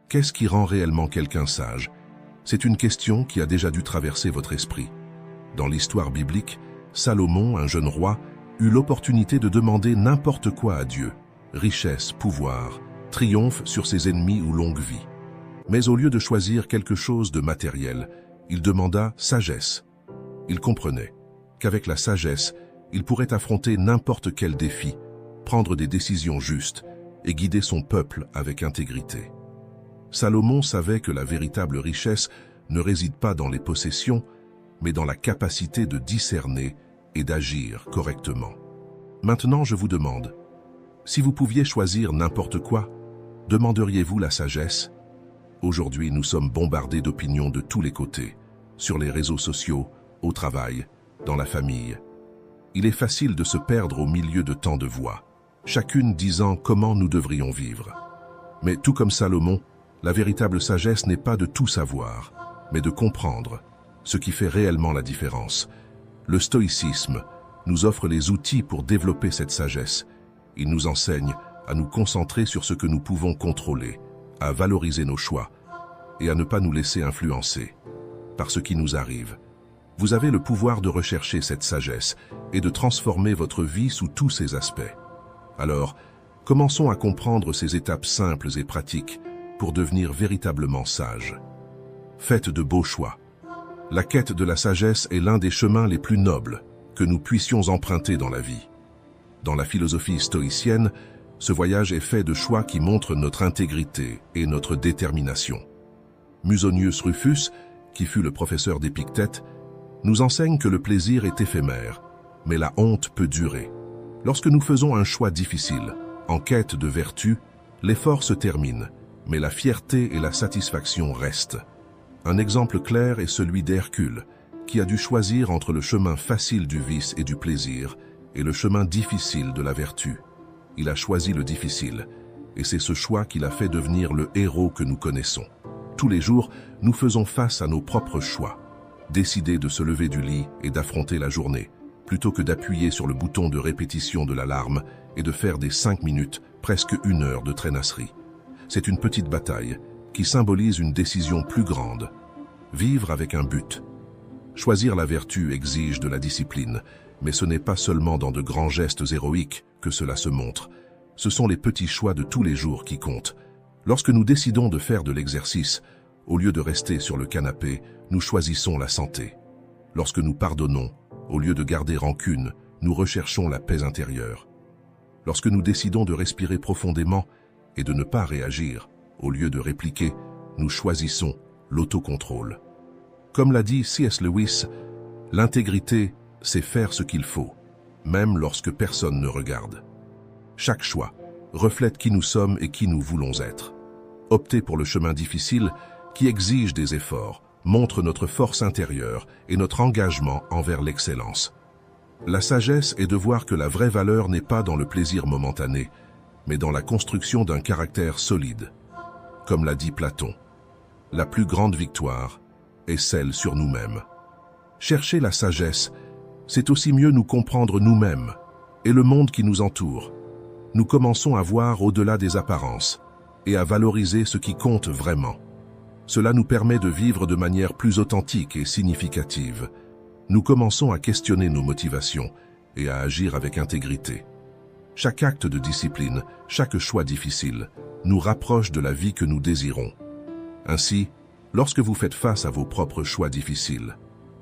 Qu'est-ce qui rend réellement quelqu'un sage? C'est une question qui a déjà dû traverser votre esprit. Dans l'histoire biblique, Salomon, un jeune roi, eut l'opportunité de demander n'importe quoi à Dieu. Richesse, pouvoir, triomphe sur ses ennemis ou longue vie. Mais au lieu de choisir quelque chose de matériel, il demanda sagesse. Il comprenait qu'avec la sagesse, il pourrait affronter n'importe quel défi, prendre des décisions justes et guider son peuple avec intégrité. Salomon savait que la véritable richesse ne réside pas dans les possessions, mais dans la capacité de discerner et d'agir correctement. Maintenant, je vous demande, si vous pouviez choisir n'importe quoi, demanderiez-vous la sagesse? Aujourd'hui, nous sommes bombardés d'opinions de tous les côtés, sur les réseaux sociaux, au travail, dans la famille. Il est facile de se perdre au milieu de tant de voix, chacune disant comment nous devrions vivre. Mais tout comme Salomon, la véritable sagesse n'est pas de tout savoir, mais de comprendre ce qui fait réellement la différence. Le stoïcisme nous offre les outils pour développer cette sagesse. Il nous enseigne à nous concentrer sur ce que nous pouvons contrôler, à valoriser nos choix et à ne pas nous laisser influencer par ce qui nous arrive. Vous avez le pouvoir de rechercher cette sagesse et de transformer votre vie sous tous ses aspects. Alors, commençons à comprendre ces étapes simples et pratiques pour devenir véritablement sage. Faites de beaux choix. La quête de la sagesse est l'un des chemins les plus nobles que nous puissions emprunter dans la vie. Dans la philosophie stoïcienne, ce voyage est fait de choix qui montrent notre intégrité et notre détermination. Musonius Rufus, qui fut le professeur d'Épictète, nous enseigne que le plaisir est éphémère, mais la honte peut durer. Lorsque nous faisons un choix difficile, en quête de vertu, l'effort se termine, mais la fierté et la satisfaction restent. Un exemple clair est celui d'Hercule, qui a dû choisir entre le chemin facile du vice et du plaisir et le chemin difficile de la vertu. Il a choisi le difficile, et c'est ce choix qui l'a fait devenir le héros que nous connaissons. Tous les jours, nous faisons face à nos propres choix. Décider de se lever du lit et d'affronter la journée, plutôt que d'appuyer sur le bouton de répétition de l'alarme et de faire des 5 minutes, presque 1 heure de traînasserie. C'est une petite bataille qui symbolise une décision plus grande. Vivre avec un but. Choisir la vertu exige de la discipline, mais ce n'est pas seulement dans de grands gestes héroïques que cela se montre. Ce sont les petits choix de tous les jours qui comptent. Lorsque nous décidons de faire de l'exercice, au lieu de rester sur le canapé, nous choisissons la santé. Lorsque nous pardonnons, au lieu de garder rancune, nous recherchons la paix intérieure. Lorsque nous décidons de respirer profondément et de ne pas réagir, au lieu de répliquer, nous choisissons l'autocontrôle. Comme l'a dit C.S. Lewis, l'intégrité, c'est faire ce qu'il faut, même lorsque personne ne regarde. Chaque choix reflète qui nous sommes et qui nous voulons être. Opter pour le chemin difficile, qui exige des efforts, montre notre force intérieure et notre engagement envers l'excellence. La sagesse est de voir que la vraie valeur n'est pas dans le plaisir momentané, mais dans la construction d'un caractère solide. Comme l'a dit Platon, la plus grande victoire est celle sur nous-mêmes. Chercher la sagesse, c'est aussi mieux nous comprendre nous-mêmes et le monde qui nous entoure. Nous commençons à voir au-delà des apparences et à valoriser ce qui compte vraiment. Cela nous permet de vivre de manière plus authentique et significative. Nous commençons à questionner nos motivations et à agir avec intégrité. Chaque acte de discipline, chaque choix difficile, nous rapproche de la vie que nous désirons. Ainsi, lorsque vous faites face à vos propres choix difficiles,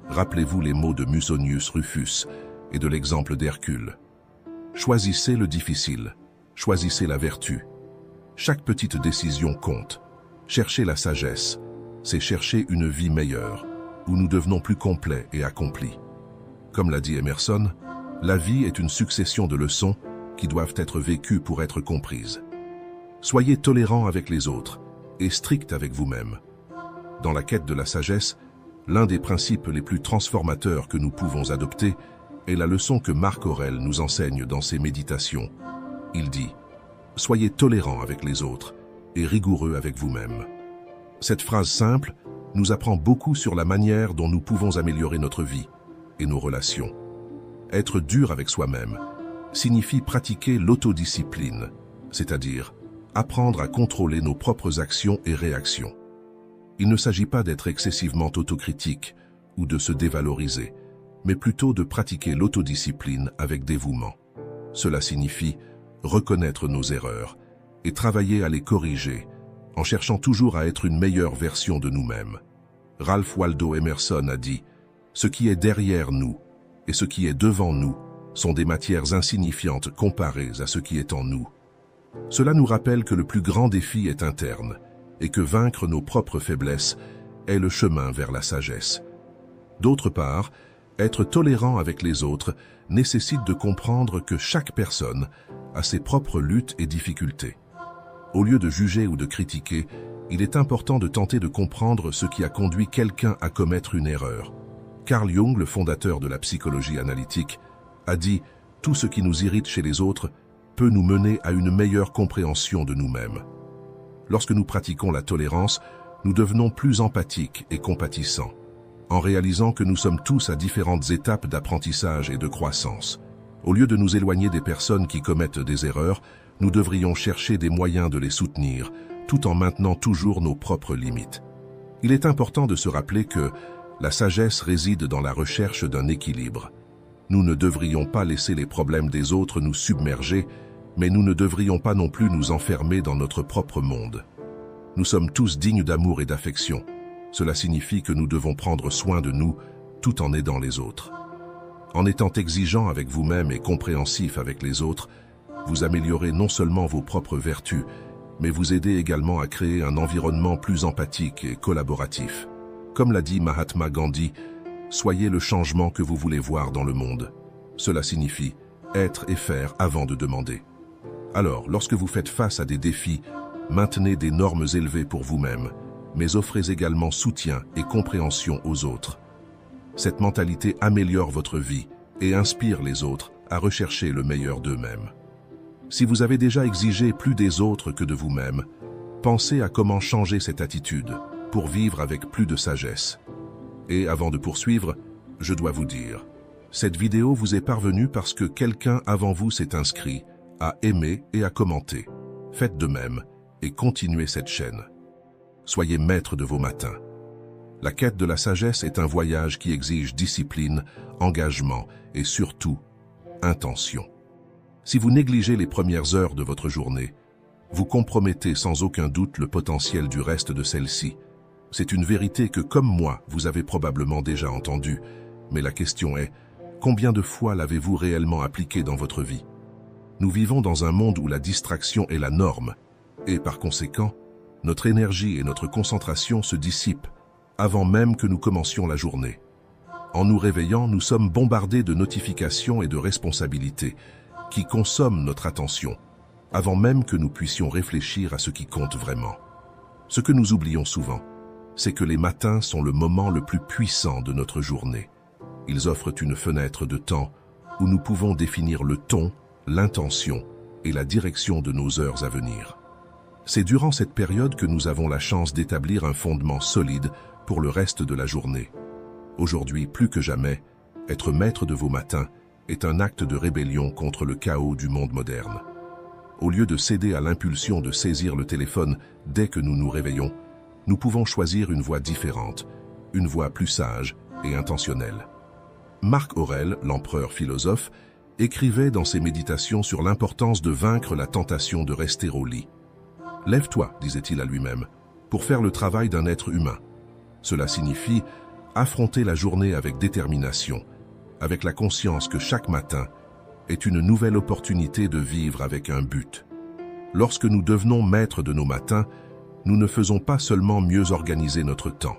rappelez-vous les mots de Musonius Rufus et de l'exemple d'Hercule. Choisissez le difficile, choisissez la vertu. Chaque petite décision compte. Chercher la sagesse, c'est chercher une vie meilleure, où nous devenons plus complets et accomplis. Comme l'a dit Emerson, la vie est une succession de leçons qui doivent être vécues pour être comprises. Soyez tolérants avec les autres et stricts avec vous-même. Dans la quête de la sagesse, l'un des principes les plus transformateurs que nous pouvons adopter est la leçon que Marc Aurèle nous enseigne dans ses méditations. Il dit « Soyez tolérants avec les autres et rigoureux avec vous-même ». Cette phrase simple nous apprend beaucoup sur la manière dont nous pouvons améliorer notre vie et nos relations. Être dur avec soi-même signifie pratiquer l'autodiscipline, c'est-à-dire apprendre à contrôler nos propres actions et réactions. Il ne s'agit pas d'être excessivement autocritique ou de se dévaloriser, mais plutôt de pratiquer l'autodiscipline avec dévouement. Cela signifie reconnaître nos erreurs et travailler à les corriger, en cherchant toujours à être une meilleure version de nous-mêmes. Ralph Waldo Emerson a dit « Ce qui est derrière nous et ce qui est devant nous sont des matières insignifiantes comparées à ce qui est en nous. » Cela nous rappelle que le plus grand défi est interne et que vaincre nos propres faiblesses est le chemin vers la sagesse. D'autre part, être tolérant avec les autres nécessite de comprendre que chaque personne a ses propres luttes et difficultés. Au lieu de juger ou de critiquer, il est important de tenter de comprendre ce qui a conduit quelqu'un à commettre une erreur. Carl Jung, le fondateur de la psychologie analytique, a dit « Tout ce qui nous irrite chez les autres peut nous mener à une meilleure compréhension de nous-mêmes. » Lorsque nous pratiquons la tolérance, nous devenons plus empathiques et compatissants, en réalisant que nous sommes tous à différentes étapes d'apprentissage et de croissance. Au lieu de nous éloigner des personnes qui commettent des erreurs, nous devrions chercher des moyens de les soutenir, tout en maintenant toujours nos propres limites. Il est important de se rappeler que la sagesse réside dans la recherche d'un équilibre. Nous ne devrions pas laisser les problèmes des autres nous submerger, mais nous ne devrions pas non plus nous enfermer dans notre propre monde. Nous sommes tous dignes d'amour et d'affection. Cela signifie que nous devons prendre soin de nous tout en aidant les autres. En étant exigeant avec vous-même et compréhensif avec les autres, vous améliorez non seulement vos propres vertus, mais vous aidez également à créer un environnement plus empathique et collaboratif. Comme l'a dit Mahatma Gandhi, soyez le changement que vous voulez voir dans le monde. Cela signifie être et faire avant de demander. Alors, lorsque vous faites face à des défis, maintenez des normes élevées pour vous-même, mais offrez également soutien et compréhension aux autres. Cette mentalité améliore votre vie et inspire les autres à rechercher le meilleur d'eux-mêmes. Si vous avez déjà exigé plus des autres que de vous-même, pensez à comment changer cette attitude pour vivre avec plus de sagesse. Et avant de poursuivre, je dois vous dire, cette vidéo vous est parvenue parce que quelqu'un avant vous s'est inscrit, a aimé et a commenté. Faites de même et continuez cette chaîne. Soyez maître de vos matins. La quête de la sagesse est un voyage qui exige discipline, engagement et surtout, intention. Si vous négligez les premières heures de votre journée, vous compromettez sans aucun doute le potentiel du reste de celle-ci. C'est une vérité que, comme moi, vous avez probablement déjà entendue, mais la question est, combien de fois l'avez-vous réellement appliquée dans votre vie? Nous vivons dans un monde où la distraction est la norme, et par conséquent, notre énergie et notre concentration se dissipent avant même que nous commencions la journée. En nous réveillant, nous sommes bombardés de notifications et de responsabilités qui consomment notre attention, avant même que nous puissions réfléchir à ce qui compte vraiment. Ce que nous oublions souvent, c'est que les matins sont le moment le plus puissant de notre journée. Ils offrent une fenêtre de temps où nous pouvons définir le ton, l'intention et la direction de nos heures à venir. C'est durant cette période que nous avons la chance d'établir un fondement solide pour le reste de la journée. Aujourd'hui, plus que jamais, être maître de vos matins est un acte de rébellion contre le chaos du monde moderne. Au lieu de céder à l'impulsion de saisir le téléphone dès que nous nous réveillons, nous pouvons choisir une voie différente, une voie plus sage et intentionnelle. Marc Aurèle, l'empereur philosophe, écrivait dans ses méditations sur l'importance de vaincre la tentation de rester au lit. « Lève-toi, disait-il à lui-même, pour faire le travail d'un être humain. Cela signifie affronter la journée avec détermination, avec la conscience que chaque matin est une nouvelle opportunité de vivre avec un but. Lorsque nous devenons maîtres de nos matins, nous ne faisons pas seulement mieux organiser notre temps.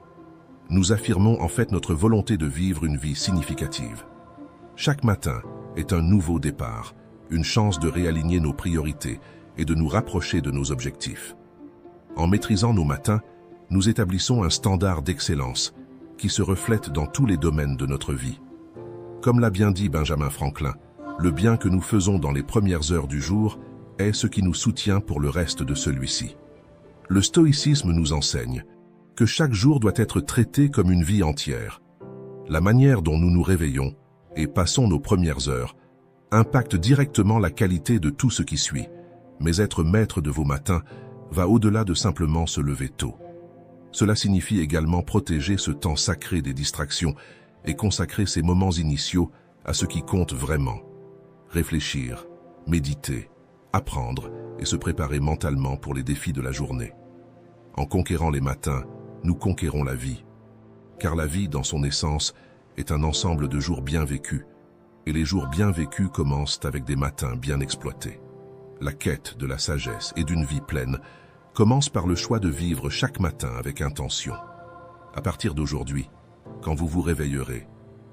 Nous affirmons en fait notre volonté de vivre une vie significative. Chaque matin est un nouveau départ, une chance de réaligner nos priorités et de nous rapprocher de nos objectifs. En maîtrisant nos matins, nous établissons un standard d'excellence qui se reflète dans tous les domaines de notre vie. Comme l'a bien dit Benjamin Franklin, le bien que nous faisons dans les premières heures du jour est ce qui nous soutient pour le reste de celui-ci. Le stoïcisme nous enseigne que chaque jour doit être traité comme une vie entière. La manière dont nous nous réveillons et passons nos premières heures impacte directement la qualité de tout ce qui suit, Mais être maître de vos matins va au-delà de simplement se lever tôt. Cela signifie également protéger ce temps sacré des distractions et consacrer ces moments initiaux à ce qui compte vraiment. Réfléchir, méditer, apprendre et se préparer mentalement pour les défis de la journée. En conquérant les matins, nous conquérons la vie. Car la vie, dans son essence, est un ensemble de jours bien vécus. Et les jours bien vécus commencent avec des matins bien exploités. La quête de la sagesse et d'une vie pleine commence par le choix de vivre chaque matin avec intention. À partir d'aujourd'hui, quand vous vous réveillerez,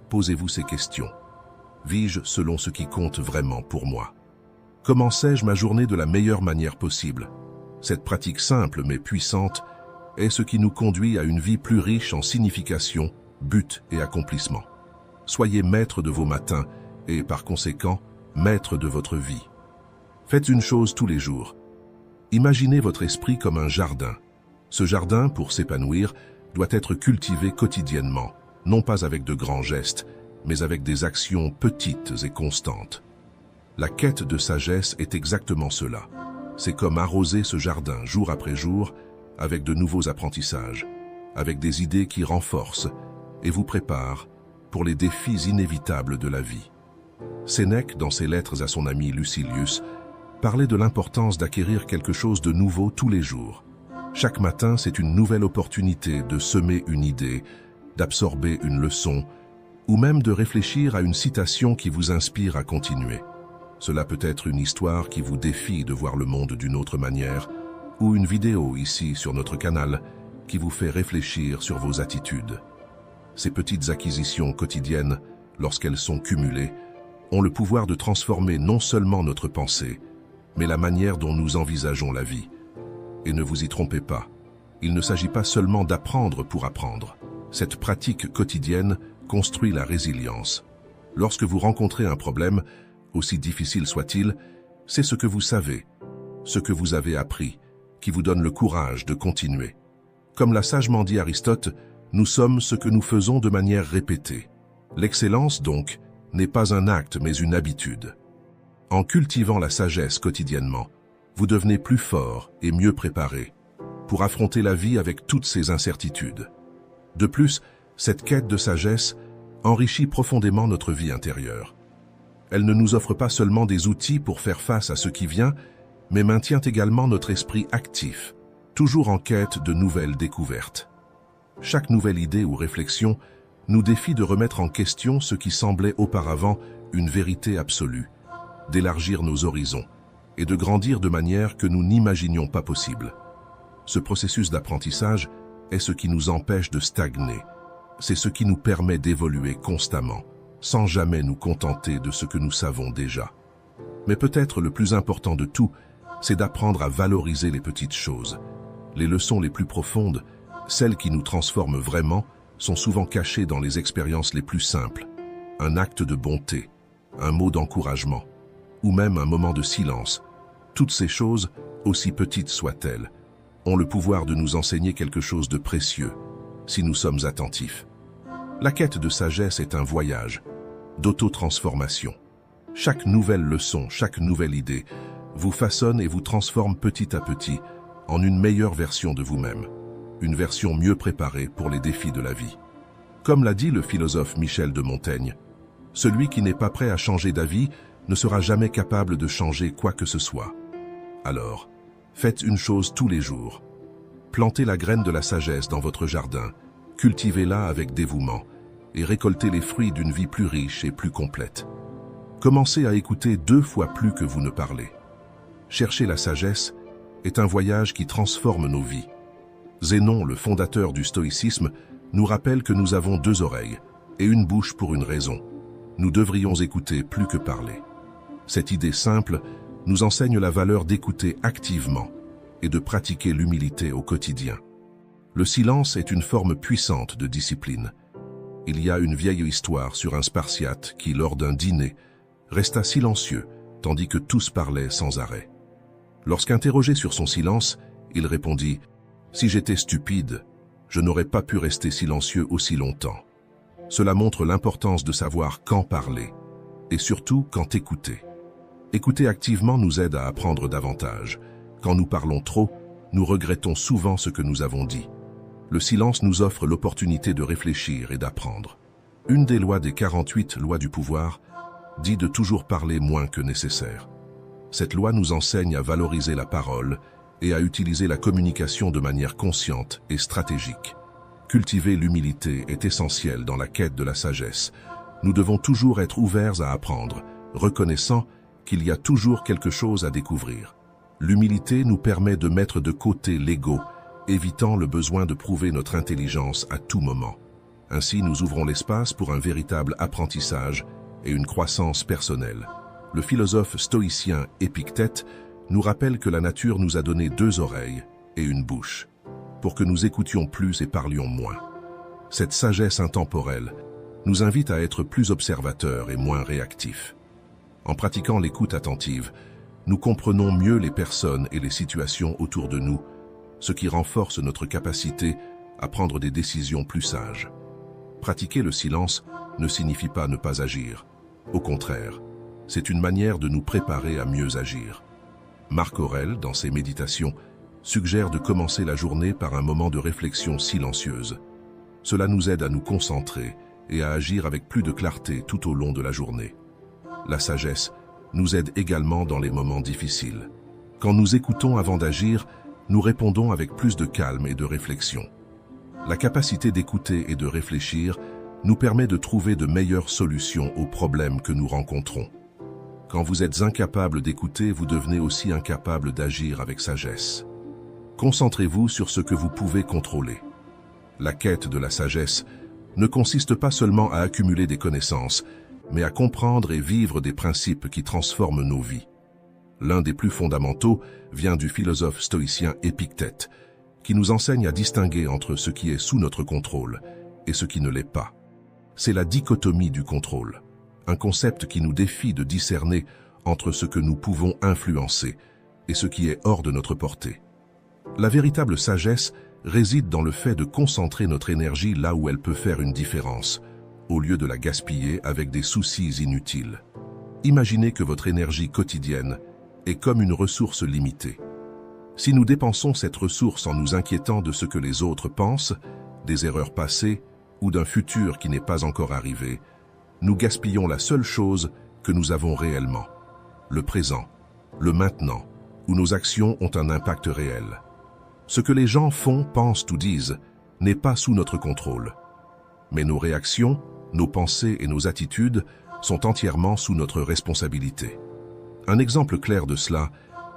posez-vous ces questions. Vis-je selon ce qui compte vraiment pour moi? Commençai-je ma journée de la meilleure manière possible? Cette pratique simple mais puissante est ce qui nous conduit à une vie plus riche en signification, but et accomplissement. Soyez maître de vos matins et, par conséquent, maître de votre vie. Faites une chose tous les jours. Imaginez votre esprit comme un jardin. Ce jardin, pour s'épanouir, doit être cultivé quotidiennement, non pas avec de grands gestes, mais avec des actions petites et constantes. La quête de sagesse est exactement cela. C'est comme arroser ce jardin jour après jour avec de nouveaux apprentissages, avec des idées qui renforcent et vous préparent pour les défis inévitables de la vie. Sénèque, dans ses lettres à son ami Lucilius, parlait de l'importance d'acquérir quelque chose de nouveau tous les jours. Chaque matin, c'est une nouvelle opportunité de semer une idée, d'absorber une leçon, ou même de réfléchir à une citation qui vous inspire à continuer. Cela peut être une histoire qui vous défie de voir le monde d'une autre manière, ou une vidéo ici sur notre canal qui vous fait réfléchir sur vos attitudes. Ces petites acquisitions quotidiennes, lorsqu'elles sont cumulées, ont le pouvoir de transformer non seulement notre pensée, mais la manière dont nous envisageons la vie. Et ne vous y trompez pas, il ne s'agit pas seulement d'apprendre pour apprendre. Cette pratique quotidienne construit la résilience. Lorsque vous rencontrez un problème, aussi difficile soit-il, c'est ce que vous savez, ce que vous avez appris, qui vous donne le courage de continuer. Comme l'a sagement dit Aristote, nous sommes ce que nous faisons de manière répétée. L'excellence, donc, n'est pas un acte mais une habitude. En cultivant la sagesse quotidiennement, vous devenez plus fort et mieux préparé pour affronter la vie avec toutes ses incertitudes. De plus, cette quête de sagesse enrichit profondément notre vie intérieure. Elle ne nous offre pas seulement des outils pour faire face à ce qui vient, mais maintient également notre esprit actif, toujours en quête de nouvelles découvertes. Chaque nouvelle idée ou réflexion nous défie de remettre en question ce qui semblait auparavant une vérité absolue, d'élargir nos horizons et de grandir de manière que nous n'imaginions pas possible. Ce processus d'apprentissage est ce qui nous empêche de stagner. C'est ce qui nous permet d'évoluer constamment, sans jamais nous contenter de ce que nous savons déjà. Mais peut-être le plus important de tout, c'est d'apprendre à valoriser les petites choses. Les leçons les plus profondes, celles qui nous transforment vraiment, sont souvent cachées dans les expériences les plus simples. Un acte de bonté, un mot d'encouragement, ou même un moment de silence. Toutes ces choses, aussi petites soient-elles, ont le pouvoir de nous enseigner quelque chose de précieux, si nous sommes attentifs. La quête de sagesse est un voyage, d'auto-transformation. Chaque nouvelle leçon, chaque nouvelle idée, vous façonne et vous transforme petit à petit en une meilleure version de vous-même, une version mieux préparée pour les défis de la vie. Comme l'a dit le philosophe Michel de Montaigne, « Celui qui n'est pas prêt à changer d'avis ne sera jamais capable de changer quoi que ce soit. » Alors, faites une chose tous les jours. Plantez la graine de la sagesse dans votre jardin, cultivez-la avec dévouement et récoltez les fruits d'une vie plus riche et plus complète. Commencez à écouter 2 fois plus que vous ne parlez. Chercher la sagesse est un voyage qui transforme nos vies. Zénon, le fondateur du stoïcisme, nous rappelle que nous avons 2 oreilles et une bouche pour une raison. Nous devrions écouter plus que parler. Cette idée simple nous enseigne la valeur d'écouter activement et de pratiquer l'humilité au quotidien. Le silence est une forme puissante de discipline. Il y a une vieille histoire sur un Spartiate qui, lors d'un dîner, resta silencieux tandis que tous parlaient sans arrêt. Lorsqu'interrogé sur son silence, il répondit « Si j'étais stupide, je n'aurais pas pu rester silencieux aussi longtemps. » Cela montre l'importance de savoir quand parler et surtout quand écouter. Écouter activement nous aide à apprendre davantage. Quand nous parlons trop, nous regrettons souvent ce que nous avons dit. Le silence nous offre l'opportunité de réfléchir et d'apprendre. Une des lois des 48 lois du pouvoir dit de toujours parler moins que nécessaire. Cette loi nous enseigne à valoriser la parole et à utiliser la communication de manière consciente et stratégique. Cultiver l'humilité est essentiel dans la quête de la sagesse. Nous devons toujours être ouverts à apprendre, reconnaissant qu'il y a toujours quelque chose à découvrir. L'humilité nous permet de mettre de côté l'ego, évitant le besoin de prouver notre intelligence à tout moment. Ainsi, nous ouvrons l'espace pour un véritable apprentissage et une croissance personnelle. Le philosophe stoïcien Épictète nous rappelle que la nature nous a donné 2 oreilles et une bouche, pour que nous écoutions plus et parlions moins. Cette sagesse intemporelle nous invite à être plus observateurs et moins réactifs. En pratiquant l'écoute attentive, nous comprenons mieux les personnes et les situations autour de nous, ce qui renforce notre capacité à prendre des décisions plus sages. Pratiquer le silence ne signifie pas ne pas agir. Au contraire, c'est une manière de nous préparer à mieux agir. Marc Aurèle, dans ses méditations, suggère de commencer la journée par un moment de réflexion silencieuse. Cela nous aide à nous concentrer et à agir avec plus de clarté tout au long de la journée. La sagesse nous aide également dans les moments difficiles. Quand nous écoutons avant d'agir, nous répondons avec plus de calme et de réflexion. La capacité d'écouter et de réfléchir nous permet de trouver de meilleures solutions aux problèmes que nous rencontrons. Quand vous êtes incapable d'écouter, vous devenez aussi incapable d'agir avec sagesse. Concentrez-vous sur ce que vous pouvez contrôler. La quête de la sagesse ne consiste pas seulement à accumuler des connaissances, mais à comprendre et vivre des principes qui transforment nos vies. L'un des plus fondamentaux vient du philosophe stoïcien Épictète, qui nous enseigne à distinguer entre ce qui est sous notre contrôle et ce qui ne l'est pas. C'est la dichotomie du contrôle, un concept qui nous défie de discerner entre ce que nous pouvons influencer et ce qui est hors de notre portée. La véritable sagesse réside dans le fait de concentrer notre énergie là où elle peut faire une différence, au lieu de la gaspiller avec des soucis inutiles. Imaginez que votre énergie quotidienne est comme une ressource limitée. Si nous dépensons cette ressource en nous inquiétant de ce que les autres pensent, des erreurs passées ou d'un futur qui n'est pas encore arrivé, nous gaspillons la seule chose que nous avons réellement, le présent, le maintenant, où nos actions ont un impact réel. Ce que les gens font, pensent ou disent n'est pas sous notre contrôle. Mais nos réactions, nos pensées et nos attitudes sont entièrement sous notre responsabilité. Un exemple clair de cela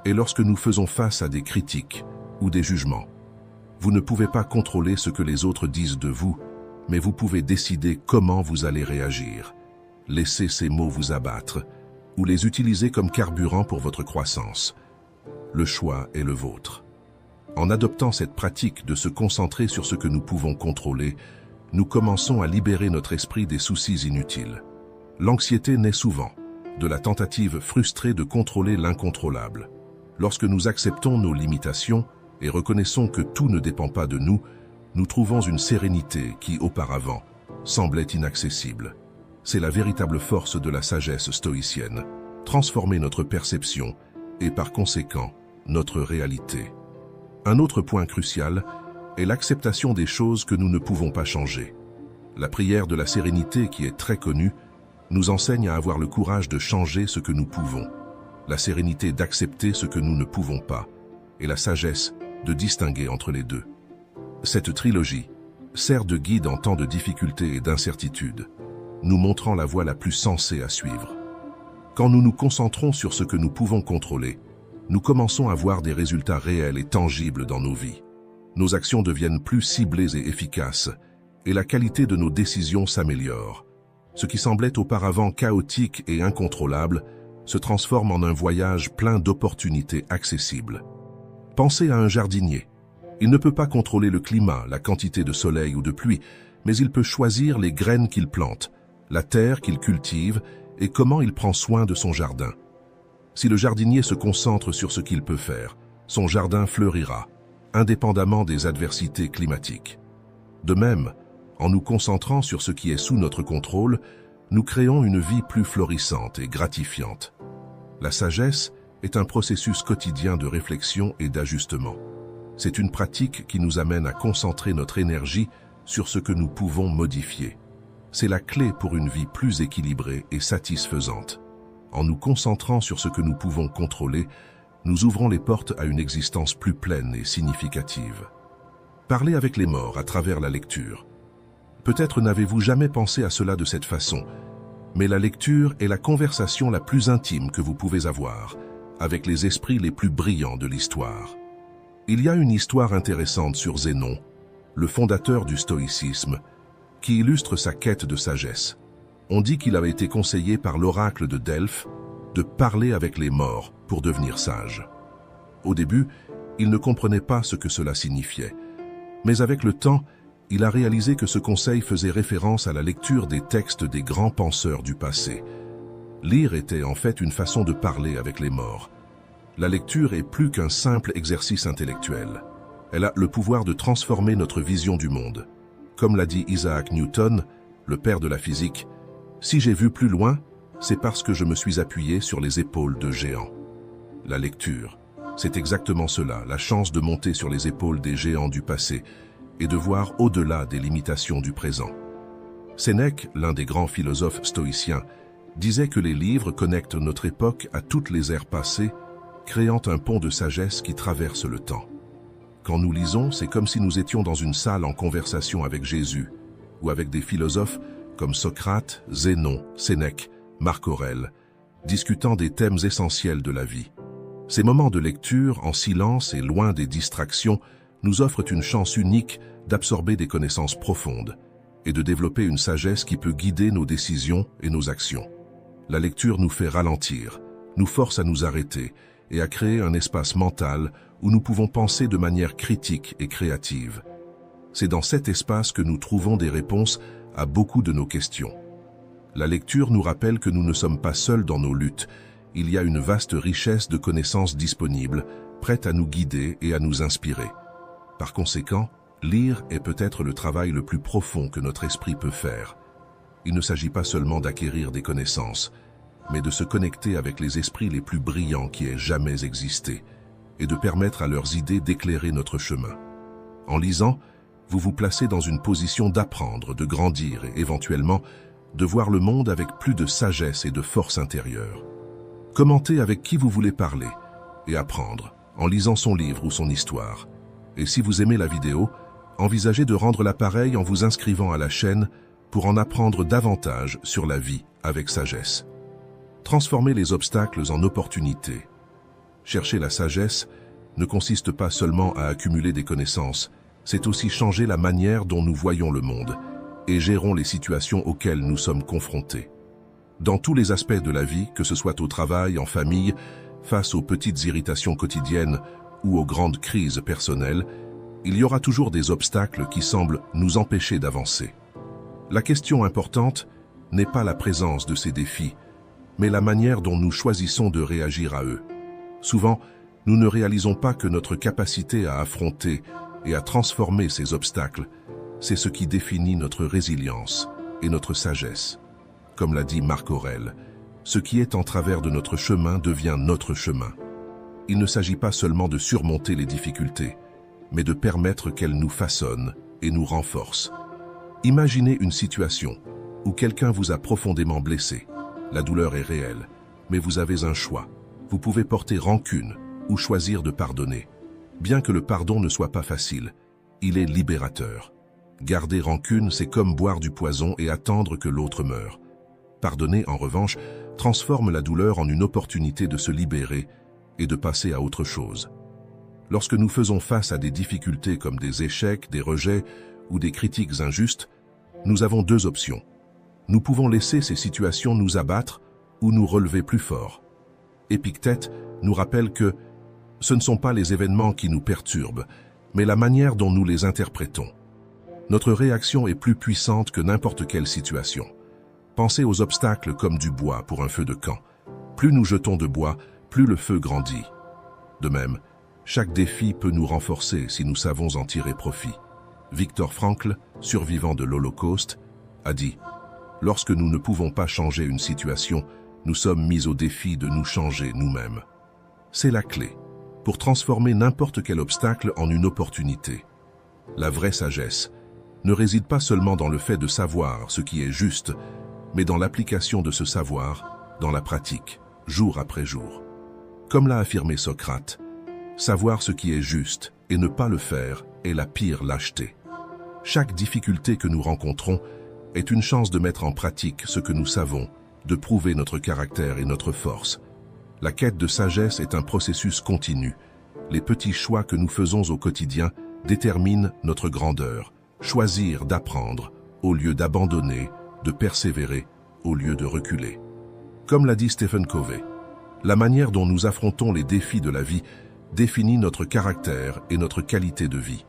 est lorsque nous faisons face à des critiques ou des jugements. Vous ne pouvez pas contrôler ce que les autres disent de vous, mais vous pouvez décider comment vous allez réagir. Laissez ces mots vous abattre ou les utiliser comme carburant pour votre croissance. Le choix est le vôtre. En adoptant cette pratique de se concentrer sur ce que nous pouvons contrôler, nous commençons à libérer notre esprit des soucis inutiles. L'anxiété naît souvent de la tentative frustrée de contrôler l'incontrôlable. Lorsque nous acceptons nos limitations et reconnaissons que tout ne dépend pas de nous, nous trouvons une sérénité qui, auparavant, semblait inaccessible. C'est la véritable force de la sagesse stoïcienne, transformer notre perception et, par conséquent, notre réalité. Un autre point crucial est l'acceptation des choses que nous ne pouvons pas changer. La prière de la sérénité, qui est très connue, nous enseigne à avoir le courage de changer ce que nous pouvons, la sérénité d'accepter ce que nous ne pouvons pas, et la sagesse de distinguer entre les deux. Cette trilogie sert de guide en temps de difficultés et d'incertitudes, nous montrant la voie la plus sensée à suivre. Quand nous nous concentrons sur ce que nous pouvons contrôler, nous commençons à voir des résultats réels et tangibles dans nos vies. Nos actions deviennent plus ciblées et efficaces, et la qualité de nos décisions s'améliore. Ce qui semblait auparavant chaotique et incontrôlable se transforme en un voyage plein d'opportunités accessibles. Pensez à un jardinier. Il ne peut pas contrôler le climat, la quantité de soleil ou de pluie, mais il peut choisir les graines qu'il plante, la terre qu'il cultive et comment il prend soin de son jardin. Si le jardinier se concentre sur ce qu'il peut faire, son jardin fleurira, indépendamment des adversités climatiques. De même, en nous concentrant sur ce qui est sous notre contrôle, nous créons une vie plus florissante et gratifiante. La sagesse est un processus quotidien de réflexion et d'ajustement. C'est une pratique qui nous amène à concentrer notre énergie sur ce que nous pouvons modifier. C'est la clé pour une vie plus équilibrée et satisfaisante. En nous concentrant sur ce que nous pouvons contrôler, nous ouvrons les portes à une existence plus pleine et significative. Parlez avec les morts à travers la lecture. Peut-être n'avez-vous jamais pensé à cela de cette façon, mais la lecture est la conversation la plus intime que vous pouvez avoir, avec les esprits les plus brillants de l'histoire. Il y a une histoire intéressante sur Zénon, le fondateur du stoïcisme, qui illustre sa quête de sagesse. On dit qu'il avait été conseillé par l'oracle de Delphes de parler avec les morts pour devenir sage. Au début, il ne comprenait pas ce que cela signifiait, mais avec le temps, il a réalisé que ce conseil faisait référence à la lecture des textes des grands penseurs du passé. Lire était en fait une façon de parler avec les morts. La lecture est plus qu'un simple exercice intellectuel. Elle a le pouvoir de transformer notre vision du monde. Comme l'a dit Isaac Newton, le père de la physique, « Si j'ai vu plus loin, c'est parce que je me suis appuyé sur les épaules de géants. » La lecture, c'est exactement cela, la chance de monter sur les épaules des géants du passé et de voir au-delà des limitations du présent. Sénèque, l'un des grands philosophes stoïciens, disait que les livres connectent notre époque à toutes les ères passées, créant un pont de sagesse qui traverse le temps. Quand nous lisons, c'est comme si nous étions dans une salle en conversation avec Jésus, ou avec des philosophes comme Socrate, Zénon, Sénèque, Marc Aurèle, discutant des thèmes essentiels de la vie. Ces moments de lecture, en silence et loin des distractions, nous offrent une chance unique d'absorber des connaissances profondes et de développer une sagesse qui peut guider nos décisions et nos actions. La lecture nous fait ralentir, nous force à nous arrêter et à créer un espace mental où nous pouvons penser de manière critique et créative. C'est dans cet espace que nous trouvons des réponses à beaucoup de nos questions. La lecture nous rappelle que nous ne sommes pas seuls dans nos luttes. Il y a une vaste richesse de connaissances disponibles, prêtes à nous guider et à nous inspirer. Par conséquent, lire est peut-être le travail le plus profond que notre esprit peut faire. Il ne s'agit pas seulement d'acquérir des connaissances, mais de se connecter avec les esprits les plus brillants qui aient jamais existé, et de permettre à leurs idées d'éclairer notre chemin. En lisant, vous vous placez dans une position d'apprendre, de grandir et éventuellement de voir le monde avec plus de sagesse et de force intérieure. Commentez avec qui vous voulez parler et apprendre en lisant son livre ou son histoire. Et si vous aimez la vidéo, envisagez de rendre l'appareil en vous inscrivant à la chaîne pour en apprendre davantage sur la vie avec sagesse. Transformez les obstacles en opportunités. Chercher la sagesse ne consiste pas seulement à accumuler des connaissances, c'est aussi changer la manière dont nous voyons le monde et gérons les situations auxquelles nous sommes confrontés. Dans tous les aspects de la vie, que ce soit au travail, en famille, face aux petites irritations quotidiennes ou aux grandes crises personnelles, il y aura toujours des obstacles qui semblent nous empêcher d'avancer. La question importante n'est pas la présence de ces défis, mais la manière dont nous choisissons de réagir à eux. Souvent, nous ne réalisons pas que notre capacité à affronter et à transformer ces obstacles, c'est ce qui définit notre résilience et notre sagesse. Comme l'a dit Marc Aurèle, ce qui est en travers de notre chemin devient notre chemin. Il ne s'agit pas seulement de surmonter les difficultés, mais de permettre qu'elles nous façonnent et nous renforcent. Imaginez une situation où quelqu'un vous a profondément blessé. La douleur est réelle, mais vous avez un choix. Vous pouvez porter rancune ou choisir de pardonner. Bien que le pardon ne soit pas facile, il est libérateur. Garder rancune, c'est comme boire du poison et attendre que l'autre meure. Pardonner, en revanche, transforme la douleur en une opportunité de se libérer et de passer à autre chose. Lorsque nous faisons face à des difficultés comme des échecs, des rejets ou des critiques injustes, nous avons deux options. Nous pouvons laisser ces situations nous abattre ou nous relever plus fort. Épictète nous rappelle que ce ne sont pas les événements qui nous perturbent, mais la manière dont nous les interprétons. Notre réaction est plus puissante que n'importe quelle situation. Pensez aux obstacles comme du bois pour un feu de camp. Plus nous jetons de bois, plus le feu grandit. De même, chaque défi peut nous renforcer si nous savons en tirer profit. Viktor Frankl, survivant de l'Holocauste, a dit « Lorsque nous ne pouvons pas changer une situation, nous sommes mis au défi de nous changer nous-mêmes. C'est la clé pour transformer n'importe quel obstacle en une opportunité. La vraie sagesse ne réside pas seulement dans le fait de savoir ce qui est juste, mais dans l'application de ce savoir dans la pratique, jour après jour. Comme l'a affirmé Socrate, savoir ce qui est juste et ne pas le faire est la pire lâcheté. Chaque difficulté que nous rencontrons est une chance de mettre en pratique ce que nous savons, de prouver notre caractère et notre force. La quête de sagesse est un processus continu. Les petits choix que nous faisons au quotidien déterminent notre grandeur. Choisir d'apprendre au lieu d'abandonner, de persévérer au lieu de reculer. Comme l'a dit Stephen Covey, la manière dont nous affrontons les défis de la vie définit notre caractère et notre qualité de vie.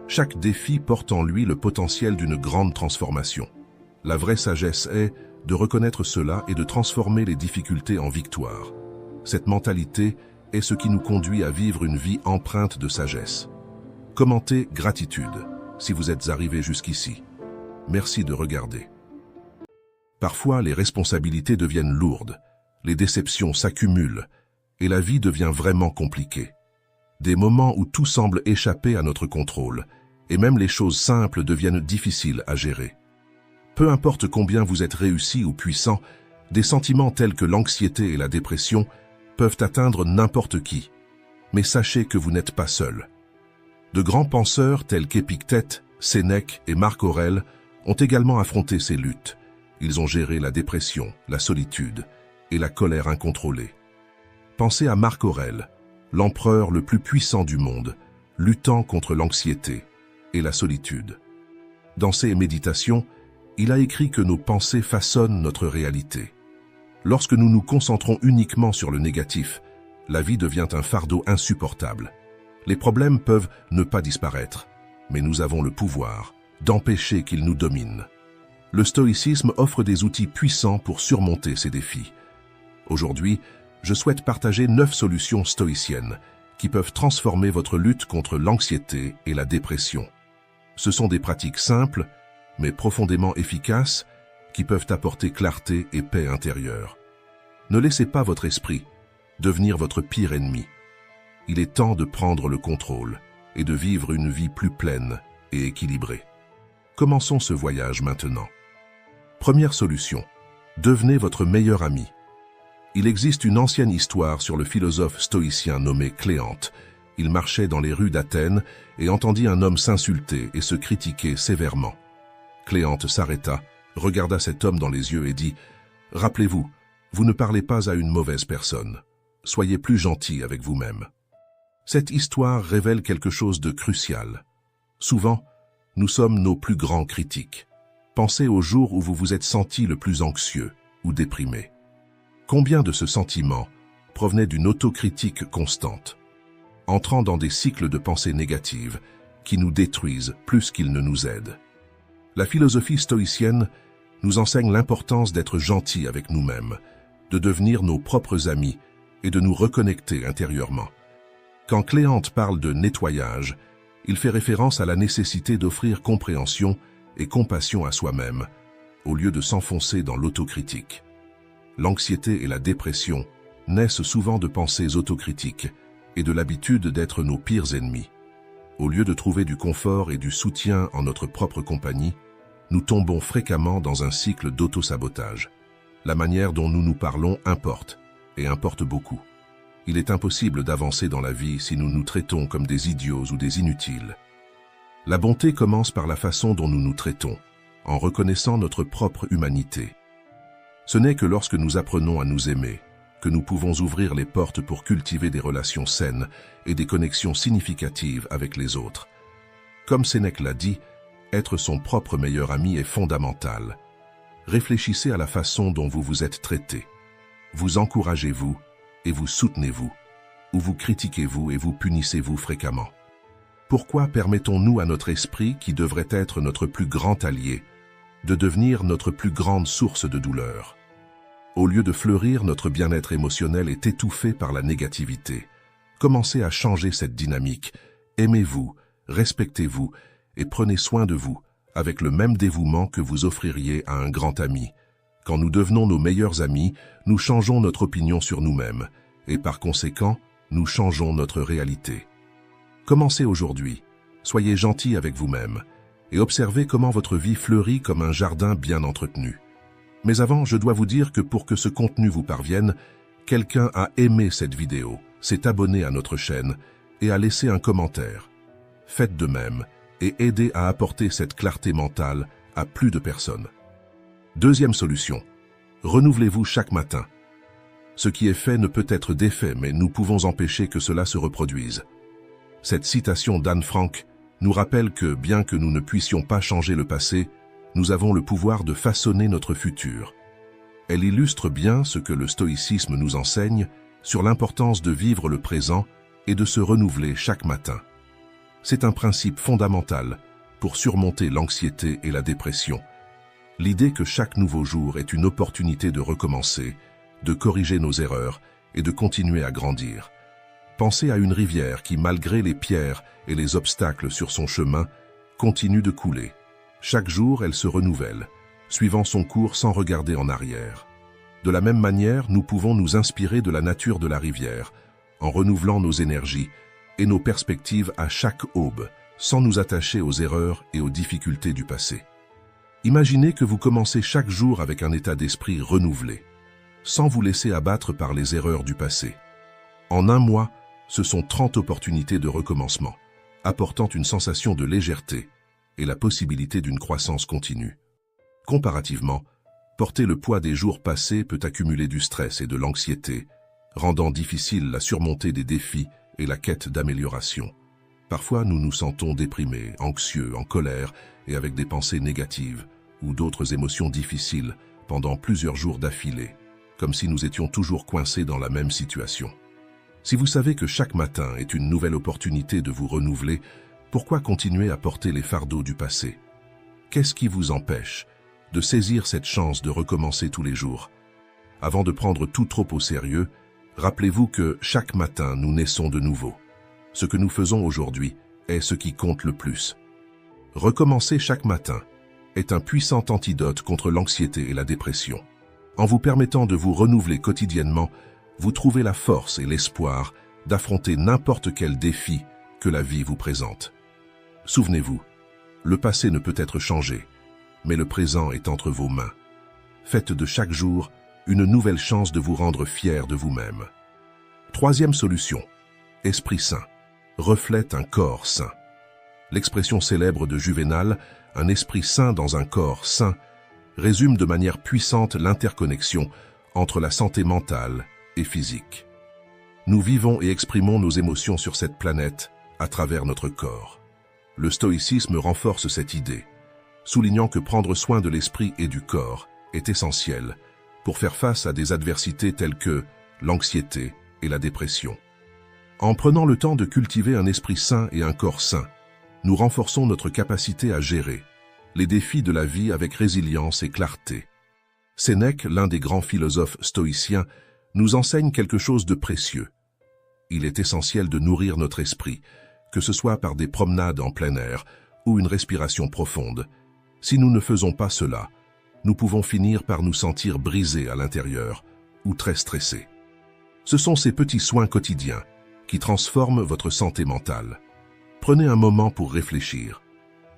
Chaque défi porte en lui le potentiel d'une grande transformation. La vraie sagesse est de reconnaître cela et de transformer les difficultés en victoire. Cette mentalité est ce qui nous conduit à vivre une vie empreinte de sagesse. Commentez gratitude si vous êtes arrivé jusqu'ici. Merci de regarder. Parfois, les responsabilités deviennent lourdes, les déceptions s'accumulent et la vie devient vraiment compliquée. Des moments où tout semble échapper à notre contrôle et même les choses simples deviennent difficiles à gérer. Peu importe combien vous êtes réussi ou puissant, des sentiments tels que l'anxiété et la dépression peuvent atteindre n'importe qui. Mais sachez que vous n'êtes pas seul. De grands penseurs tels qu'Épictète, Sénèque et Marc Aurèle ont également affronté ces luttes. Ils ont géré la dépression, la solitude et la colère incontrôlée. Pensez à Marc Aurèle, l'empereur le plus puissant du monde, luttant contre l'anxiété et la solitude. Dans ses méditations, il a écrit que nos pensées façonnent notre réalité. Lorsque nous nous concentrons uniquement sur le négatif, la vie devient un fardeau insupportable. Les problèmes peuvent ne pas disparaître, mais nous avons le pouvoir d'empêcher qu'ils nous dominent. Le stoïcisme offre des outils puissants pour surmonter ces défis. Aujourd'hui, je souhaite partager 9 solutions stoïciennes qui peuvent transformer votre lutte contre l'anxiété et la dépression. Ce sont des pratiques simples, mais profondément efficaces, qui peuvent apporter clarté et paix intérieure. Ne laissez pas votre esprit devenir votre pire ennemi. Il est temps de prendre le contrôle et de vivre une vie plus pleine et équilibrée. Commençons ce voyage maintenant. Première solution, devenez votre meilleur ami. Il existe une ancienne histoire sur le philosophe stoïcien nommé Cléante. Il marchait dans les rues d'Athènes et entendit un homme s'insulter et se critiquer sévèrement. Cléante s'arrêta, regarda cet homme dans les yeux et dit « Rappelez-vous, vous ne parlez pas à une mauvaise personne. Soyez plus gentil avec vous-même. » Cette histoire révèle quelque chose de crucial. Souvent, nous sommes nos plus grands critiques. Pensez au jour où vous vous êtes senti le plus anxieux ou déprimé. Combien de ce sentiment provenait d'une autocritique constante, entrant dans des cycles de pensées négatives qui nous détruisent plus qu'ils ne nous aident? La philosophie stoïcienne nous enseigne l'importance d'être gentils avec nous-mêmes, de devenir nos propres amis et de nous reconnecter intérieurement. Quand Cléante parle de nettoyage, il fait référence à la nécessité d'offrir compréhension et compassion à soi-même, au lieu de s'enfoncer dans l'autocritique. L'anxiété et la dépression naissent souvent de pensées autocritiques et de l'habitude d'être nos pires ennemis. Au lieu de trouver du confort et du soutien en notre propre compagnie, nous tombons fréquemment dans un cycle d'auto-sabotage. La manière dont nous nous parlons importe, et importe beaucoup. Il est impossible d'avancer dans la vie si nous nous traitons comme des idiots ou des inutiles. La bonté commence par la façon dont nous nous traitons, en reconnaissant notre propre humanité. Ce n'est que lorsque nous apprenons à nous aimer que nous pouvons ouvrir les portes pour cultiver des relations saines et des connexions significatives avec les autres. Comme Sénèque l'a dit, être son propre meilleur ami est fondamental. Réfléchissez à la façon dont vous vous êtes traité. Vous encouragez-vous et vous soutenez-vous, ou vous critiquez-vous et vous punissez-vous fréquemment? Pourquoi permettons-nous à notre esprit, qui devrait être notre plus grand allié, de devenir notre plus grande source de douleur? Au lieu de fleurir, notre bien-être émotionnel est étouffé par la négativité. Commencez à changer cette dynamique. Aimez-vous, respectez-vous et prenez soin de vous avec le même dévouement que vous offririez à un grand ami. Quand nous devenons nos meilleurs amis, nous changeons notre opinion sur nous-mêmes, et par conséquent, nous changeons notre réalité. Commencez aujourd'hui, soyez gentil avec vous-même, et observez comment votre vie fleurit comme un jardin bien entretenu. Mais avant, je dois vous dire que pour que ce contenu vous parvienne, quelqu'un a aimé cette vidéo, s'est abonné à notre chaîne et a laissé un commentaire. Faites de même et aidez à apporter cette clarté mentale à plus de personnes. Deuxième solution, renouvelez-vous chaque matin. Ce qui est fait ne peut être défait, mais nous pouvons empêcher que cela se reproduise. Cette citation d'Anne Frank nous rappelle que, bien que nous ne puissions pas changer le passé, nous avons le pouvoir de façonner notre futur. Elle illustre bien ce que le stoïcisme nous enseigne sur l'importance de vivre le présent et de se renouveler chaque matin. C'est un principe fondamental pour surmonter l'anxiété et la dépression. L'idée que chaque nouveau jour est une opportunité de recommencer, de corriger nos erreurs et de continuer à grandir. Pensez à une rivière qui, malgré les pierres et les obstacles sur son chemin, continue de couler. Chaque jour, elle se renouvelle, suivant son cours sans regarder en arrière. De la même manière, nous pouvons nous inspirer de la nature de la rivière, en renouvelant nos énergies et nos perspectives à chaque aube, sans nous attacher aux erreurs et aux difficultés du passé. Imaginez que vous commencez chaque jour avec un état d'esprit renouvelé, sans vous laisser abattre par les erreurs du passé. En un mois, ce sont 30 opportunités de recommencement, apportant une sensation de légèreté et la possibilité d'une croissance continue. Comparativement, porter le poids des jours passés peut accumuler du stress et de l'anxiété, rendant difficile la surmontée des défis et la quête d'amélioration. Parfois, nous nous sentons déprimés, anxieux, en colère et avec des pensées négatives ou d'autres émotions difficiles pendant plusieurs jours d'affilée, comme si nous étions toujours coincés dans la même situation. Si vous savez que chaque matin est une nouvelle opportunité de vous renouveler, pourquoi continuer à porter les fardeaux du passé? Qu'est-ce qui vous empêche de saisir cette chance de recommencer tous les jours? Avant de prendre tout trop au sérieux, rappelez-vous que chaque matin nous naissons de nouveau. Ce que nous faisons aujourd'hui est ce qui compte le plus. Recommencer chaque matin est un puissant antidote contre l'anxiété et la dépression. En vous permettant de vous renouveler quotidiennement, vous trouvez la force et l'espoir d'affronter n'importe quel défi que la vie vous présente. Souvenez-vous, le passé ne peut être changé, mais le présent est entre vos mains. Faites de chaque jour une nouvelle chance de vous rendre fier de vous-même. Troisième solution, esprit sain, reflète un corps sain. L'expression célèbre de Juvénal, un esprit sain dans un corps sain, résume de manière puissante l'interconnexion entre la santé mentale et physique. Nous vivons et exprimons nos émotions sur cette planète à travers notre corps. Le stoïcisme renforce cette idée, soulignant que prendre soin de l'esprit et du corps est essentiel pour faire face à des adversités telles que l'anxiété et la dépression. En prenant le temps de cultiver un esprit sain et un corps sain, nous renforçons notre capacité à gérer les défis de la vie avec résilience et clarté. Sénèque, l'un des grands philosophes stoïciens, nous enseigne quelque chose de précieux. Il est essentiel de nourrir notre esprit, que ce soit par des promenades en plein air ou une respiration profonde. Si nous ne faisons pas cela, nous pouvons finir par nous sentir brisés à l'intérieur ou très stressés. Ce sont ces petits soins quotidiens qui transforment votre santé mentale. Prenez un moment pour réfléchir.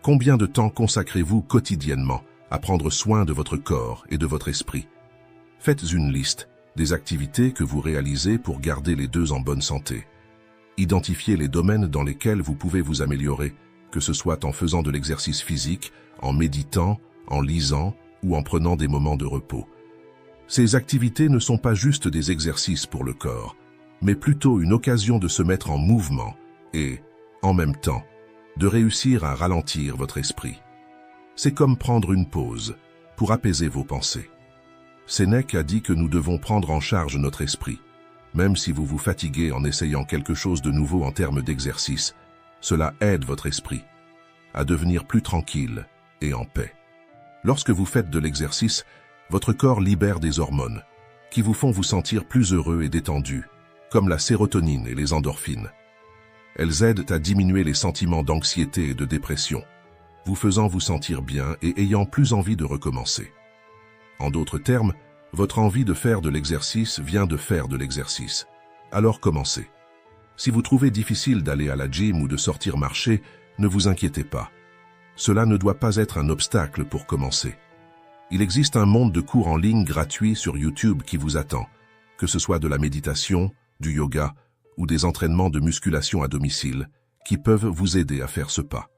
Combien de temps consacrez-vous quotidiennement à prendre soin de votre corps et de votre esprit? Faites une liste des activités que vous réalisez pour garder les deux en bonne santé. Identifiez les domaines dans lesquels vous pouvez vous améliorer, que ce soit en faisant de l'exercice physique, en méditant, en lisant ou en prenant des moments de repos. Ces activités ne sont pas juste des exercices pour le corps, mais plutôt une occasion de se mettre en mouvement et, en même temps, de réussir à ralentir votre esprit. C'est comme prendre une pause pour apaiser vos pensées. Sénèque a dit que nous devons prendre en charge notre esprit. Même si vous vous fatiguez en essayant quelque chose de nouveau en termes d'exercice, cela aide votre esprit à devenir plus tranquille et en paix. Lorsque vous faites de l'exercice, votre corps libère des hormones qui vous font vous sentir plus heureux et détendu, comme la sérotonine et les endorphines. Elles aident à diminuer les sentiments d'anxiété et de dépression, vous faisant vous sentir bien et ayant plus envie de recommencer. En d'autres termes, votre envie de faire de l'exercice vient de faire de l'exercice. Alors commencez. Si vous trouvez difficile d'aller à la gym ou de sortir marcher, ne vous inquiétez pas. Cela ne doit pas être un obstacle pour commencer. Il existe un monde de cours en ligne gratuits sur YouTube qui vous attend, que ce soit de la méditation, du yoga ou des entraînements de musculation à domicile, qui peuvent vous aider à faire ce pas.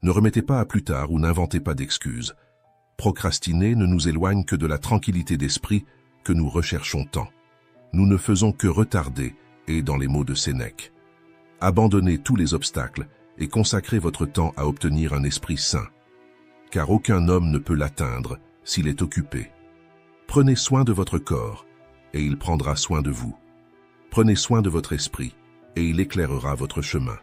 Ne remettez pas à plus tard ou n'inventez pas d'excuses. Procrastiner ne nous éloigne que de la tranquillité d'esprit que nous recherchons tant. Nous ne faisons que retarder, et dans les mots de Sénèque, abandonnez tous les obstacles et consacrez votre temps à obtenir un esprit sain. Car aucun homme ne peut l'atteindre s'il est occupé. Prenez soin de votre corps, et il prendra soin de vous. Prenez soin de votre esprit, et il éclairera votre chemin.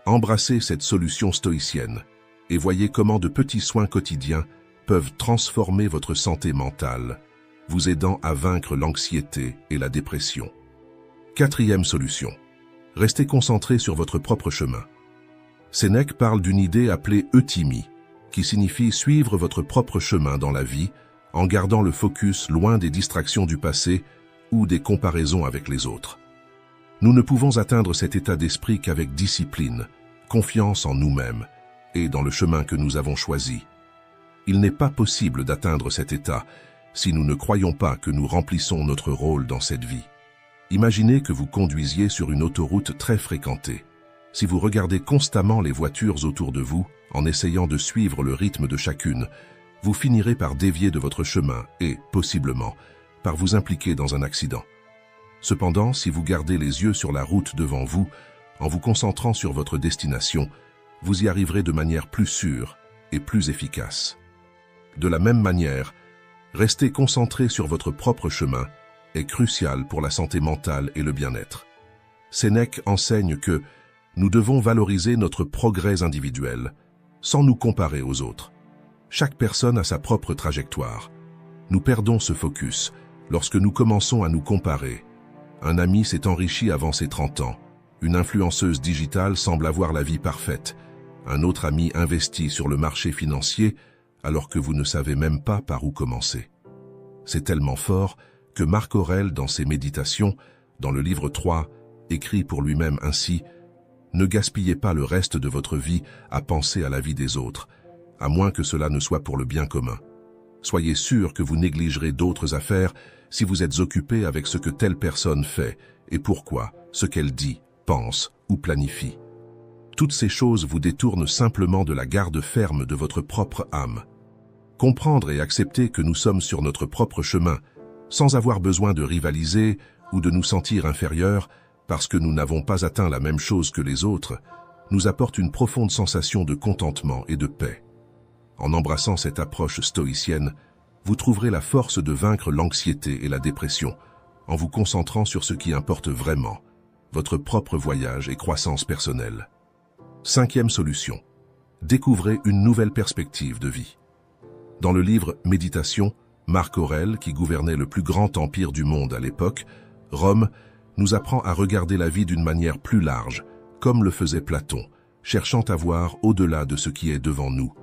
Embrassez cette solution stoïcienne, et voyez comment de petits soins quotidiens peuvent transformer votre santé mentale, vous aidant à vaincre l'anxiété et la dépression. 4e solution. Restez concentré sur votre propre chemin. Sénèque parle d'une idée appelée euthymie, qui signifie suivre votre propre chemin dans la vie en gardant le focus loin des distractions du passé ou des comparaisons avec les autres. Nous ne pouvons atteindre cet état d'esprit qu'avec discipline, confiance en nous-mêmes et dans le chemin que nous avons choisi. Il n'est pas possible d'atteindre cet état si nous ne croyons pas que nous remplissons notre rôle dans cette vie. Imaginez que vous conduisiez sur une autoroute très fréquentée. Si vous regardez constamment les voitures autour de vous, en essayant de suivre le rythme de chacune, vous finirez par dévier de votre chemin et, possiblement, par vous impliquer dans un accident. Cependant, si vous gardez les yeux sur la route devant vous, en vous concentrant sur votre destination, vous y arriverez de manière plus sûre et plus efficace. De la même manière, rester concentré sur votre propre chemin est crucial pour la santé mentale et le bien-être. Sénèque enseigne que nous devons valoriser notre progrès individuel, sans nous comparer aux autres. Chaque personne a sa propre trajectoire. Nous perdons ce focus lorsque nous commençons à nous comparer. Un ami s'est enrichi avant ses 30 ans. Une influenceuse digitale semble avoir la vie parfaite. Un autre ami investit sur le marché financier alors que vous ne savez même pas par où commencer. C'est tellement fort que Marc Aurèle, dans ses méditations, dans le livre 3, écrit pour lui-même ainsi: « Ne gaspillez pas le reste de votre vie à penser à la vie des autres, à moins que cela ne soit pour le bien commun. Soyez sûr que vous négligerez d'autres affaires si vous êtes occupé avec ce que telle personne fait et pourquoi, ce qu'elle dit, pense ou planifie. Toutes ces choses vous détournent simplement de la garde ferme de votre propre âme. Comprendre et accepter que nous sommes sur notre propre chemin, sans avoir besoin de rivaliser ou de nous sentir inférieurs parce que nous n'avons pas atteint la même chose que les autres, nous apporte une profonde sensation de contentement et de paix. En embrassant cette approche stoïcienne, vous trouverez la force de vaincre l'anxiété et la dépression, en vous concentrant sur ce qui importe vraiment, votre propre voyage et croissance personnelle. 5e solution. Découvrez une nouvelle perspective de vie. Dans le livre Méditation, Marc Aurèle, qui gouvernait le plus grand empire du monde à l'époque, Rome, nous apprend à regarder la vie d'une manière plus large, comme le faisait Platon, cherchant à voir au-delà de ce qui est devant nous.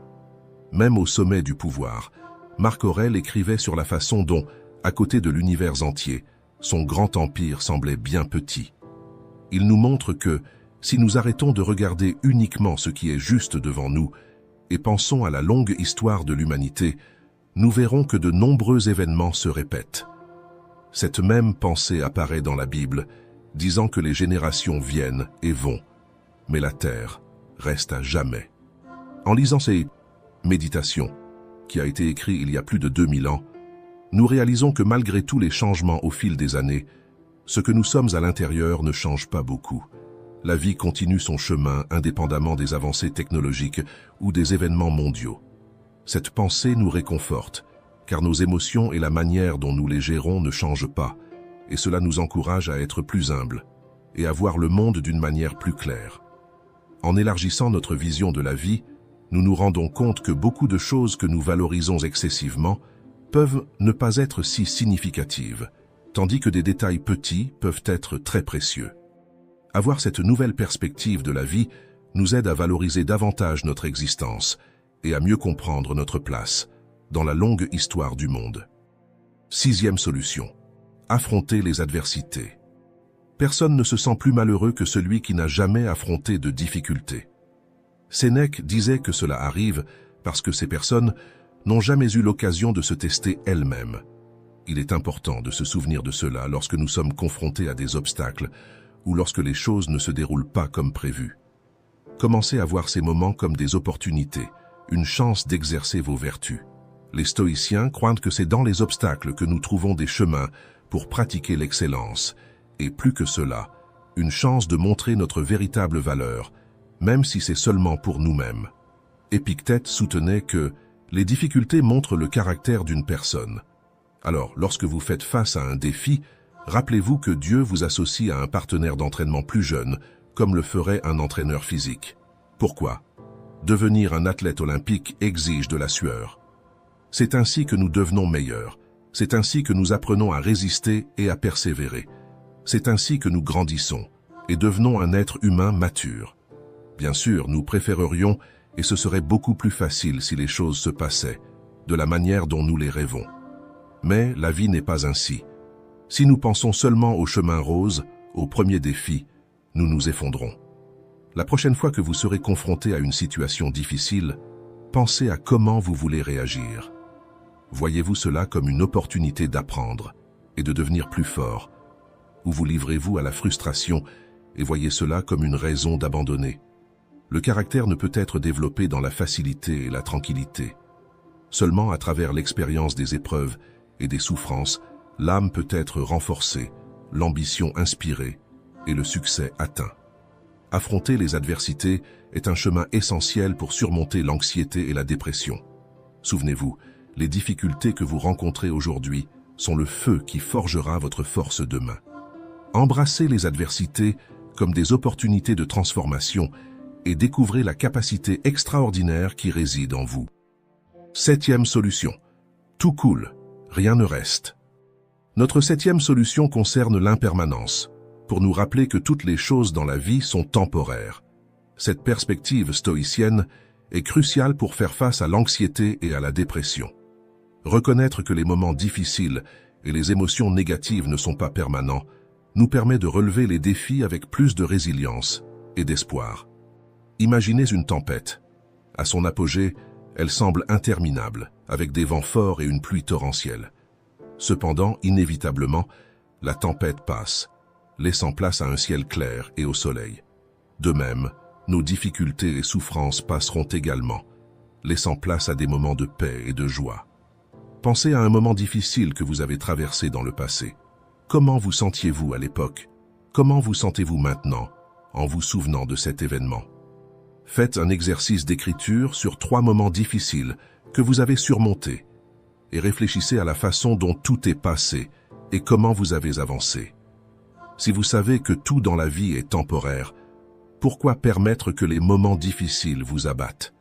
Même au sommet du pouvoir, Marc Aurèle écrivait sur la façon dont, à côté de l'univers entier, son grand empire semblait bien petit. Il nous montre que, si nous arrêtons de regarder uniquement ce qui est juste devant nous et pensons à la longue histoire de l'humanité, nous verrons que de nombreux événements se répètent. Cette même pensée apparaît dans la Bible, disant que les générations viennent et vont, mais la terre reste à jamais. En lisant ces méditations, qui a été écrit il y a plus de 2000 ans, nous réalisons que malgré tous les changements au fil des années, ce que nous sommes à l'intérieur ne change pas beaucoup. La vie continue son chemin indépendamment des avancées technologiques ou des événements mondiaux. Cette pensée nous réconforte, car nos émotions et la manière dont nous les gérons ne changent pas, et cela nous encourage à être plus humbles et à voir le monde d'une manière plus claire. En élargissant notre vision de la vie, nous nous rendons compte que beaucoup de choses que nous valorisons excessivement peuvent ne pas être si significatives, tandis que des détails petits peuvent être très précieux. Avoir cette nouvelle perspective de la vie nous aide à valoriser davantage notre existence et à mieux comprendre notre place dans la longue histoire du monde. Sixième solution. Affronter les adversités. Personne ne se sent plus malheureux que celui qui n'a jamais affronté de difficultés. Sénèque disait que cela arrive parce que ces personnes n'ont jamais eu l'occasion de se tester elles-mêmes. Il est important de se souvenir de cela lorsque nous sommes confrontés à des obstacles ou lorsque les choses ne se déroulent pas comme prévu. Commencez à voir ces moments comme des opportunités, une chance d'exercer vos vertus. Les stoïciens croient que c'est dans les obstacles que nous trouvons des chemins pour pratiquer l'excellence, et plus que cela, une chance de montrer notre véritable valeur, même si c'est seulement pour nous-mêmes. Épictète soutenait que les difficultés montrent le caractère d'une personne. Alors, lorsque vous faites face à un défi, rappelez-vous que Dieu vous associe à un partenaire d'entraînement plus jeune, comme le ferait un entraîneur physique. Pourquoi? Devenir un athlète olympique exige de la sueur. C'est ainsi que nous devenons meilleurs. C'est ainsi que nous apprenons à résister et à persévérer. C'est ainsi que nous grandissons et devenons un être humain mature. Bien sûr, nous préférerions, et ce serait beaucoup plus facile si les choses se passaient, de la manière dont nous les rêvons. Mais la vie n'est pas ainsi. Si nous pensons seulement au chemin rose, au premier défi, nous nous effondrons. La prochaine fois que vous serez confronté à une situation difficile, pensez à comment vous voulez réagir. Voyez-vous cela comme une opportunité d'apprendre et de devenir plus fort, ou vous livrez-vous à la frustration et voyez cela comme une raison d'abandonner? Le caractère ne peut être développé dans la facilité et la tranquillité. Seulement à travers l'expérience des épreuves et des souffrances, l'âme peut être renforcée, l'ambition inspirée et le succès atteint. Affronter les adversités est un chemin essentiel pour surmonter l'anxiété et la dépression. Souvenez-vous, les difficultés que vous rencontrez aujourd'hui sont le feu qui forgera votre force demain. Embrassez les adversités comme des opportunités de transformation et découvrez la capacité extraordinaire qui réside en vous. Septième solution. Tout coule, rien ne reste. Notre septième solution concerne l'impermanence, pour nous rappeler que toutes les choses dans la vie sont temporaires. Cette perspective stoïcienne est cruciale pour faire face à l'anxiété et à la dépression. Reconnaître que les moments difficiles et les émotions négatives ne sont pas permanents nous permet de relever les défis avec plus de résilience et d'espoir. Imaginez une tempête. À son apogée, elle semble interminable, avec des vents forts et une pluie torrentielle. Cependant, inévitablement, la tempête passe, laissant place à un ciel clair et au soleil. De même, nos difficultés et souffrances passeront également, laissant place à des moments de paix et de joie. Pensez à un moment difficile que vous avez traversé dans le passé. Comment vous sentiez-vous à l'époque? Comment vous sentez-vous maintenant, en vous souvenant de cet événement? Faites un exercice d'écriture sur 3 moments difficiles que vous avez surmontés et réfléchissez à la façon dont tout est passé et comment vous avez avancé. Si vous savez que tout dans la vie est temporaire, pourquoi permettre que les moments difficiles vous abattent?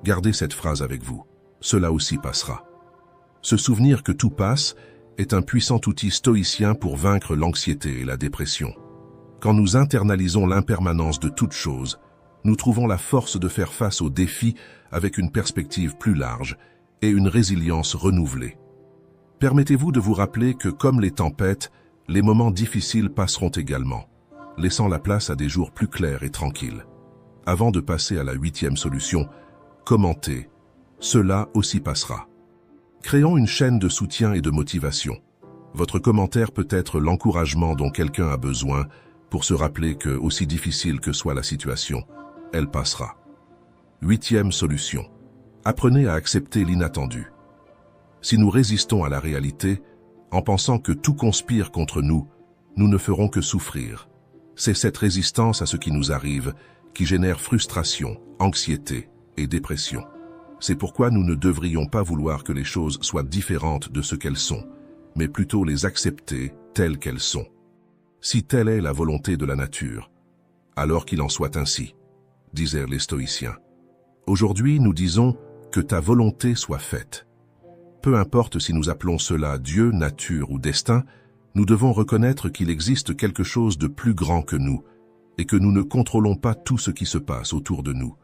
Gardez cette phrase avec vous, cela aussi passera. Se souvenir que tout passe est un puissant outil stoïcien pour vaincre l'anxiété et la dépression. Quand nous internalisons l'impermanence de toute chose, nous trouvons la force de faire face aux défis avec une perspective plus large et une résilience renouvelée. Permettez-vous de vous rappeler que, comme les tempêtes, les moments difficiles passeront également, laissant la place à des jours plus clairs et tranquilles. Avant de passer à la 8e solution, commentez. Cela aussi passera. Créons une chaîne de soutien et de motivation. Votre commentaire peut être l'encouragement dont quelqu'un a besoin pour se rappeler que, aussi difficile que soit la situation, elle passera. 8e solution. Apprenez à accepter l'inattendu. Si nous résistons à la réalité, en pensant que tout conspire contre nous, nous ne ferons que souffrir. C'est cette résistance à ce qui nous arrive qui génère frustration, anxiété et dépression. C'est pourquoi nous ne devrions pas vouloir que les choses soient différentes de ce qu'elles sont, mais plutôt les accepter telles qu'elles sont. Si telle est la volonté de la nature, alors qu'il en soit ainsi, disaient les stoïciens. Aujourd'hui, nous disons que ta volonté soit faite. Peu importe si nous appelons cela Dieu, nature ou destin, nous devons reconnaître qu'il existe quelque chose de plus grand que nous et que nous ne contrôlons pas tout ce qui se passe autour de nous.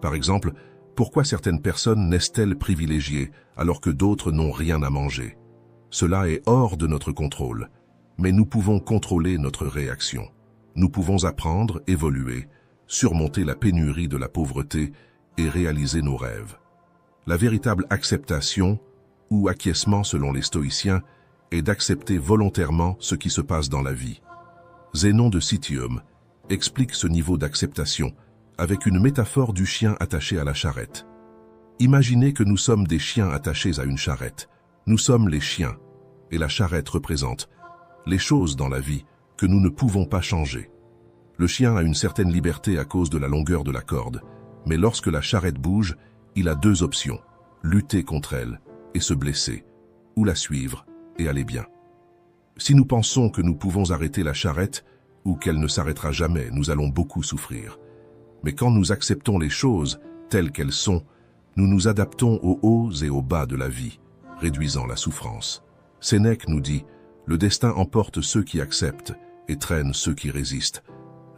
Par exemple, Pourquoi certaines personnes naissent-elles privilégiées alors que d'autres n'ont rien à manger? Cela est hors de notre contrôle, mais nous pouvons contrôler notre réaction. Nous pouvons apprendre, évoluer, surmonter la pénurie de la pauvreté et réaliser nos rêves. La véritable acceptation, ou acquiescement selon les stoïciens, est d'accepter volontairement ce qui se passe dans la vie. Zénon de Citium explique ce niveau d'acceptation avec une métaphore du chien attaché à la charrette. Imaginez que nous sommes des chiens attachés à une charrette. Nous sommes les chiens, et la charrette représente les choses dans la vie que nous ne pouvons pas changer. Le chien a une certaine liberté à cause de la longueur de la corde, mais lorsque la charrette bouge, il a deux options, lutter contre elle et se blesser, ou la suivre et aller bien. Si nous pensons que nous pouvons arrêter la charrette ou qu'elle ne s'arrêtera jamais, nous allons beaucoup souffrir. Mais quand nous acceptons les choses telles qu'elles sont, nous nous adaptons aux hauts et aux bas de la vie, réduisant la souffrance. Sénèque nous dit « Le destin emporte ceux qui acceptent et traîne ceux qui résistent.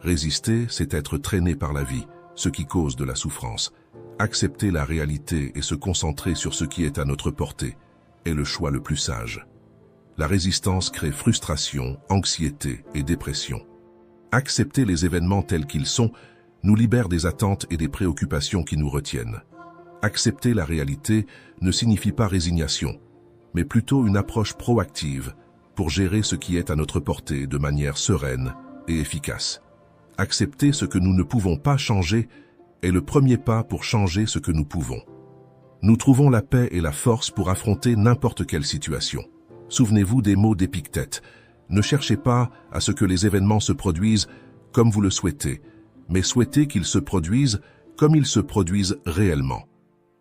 Résister, c'est être traîné par la vie, ce qui cause de la souffrance. Accepter la réalité et se concentrer sur ce qui est à notre portée est le choix le plus sage. La résistance crée frustration, anxiété et dépression. Accepter les événements tels qu'ils sont nous libère des attentes et des préoccupations qui nous retiennent. Accepter la réalité ne signifie pas résignation, mais plutôt une approche proactive pour gérer ce qui est à notre portée de manière sereine et efficace. Accepter ce que nous ne pouvons pas changer est le premier pas pour changer ce que nous pouvons. Nous trouvons la paix et la force pour affronter n'importe quelle situation. Souvenez-vous des mots d'Épictète. Ne cherchez pas à ce que les événements se produisent comme vous le souhaitez, mais souhaitez qu'ils se produisent comme ils se produisent réellement,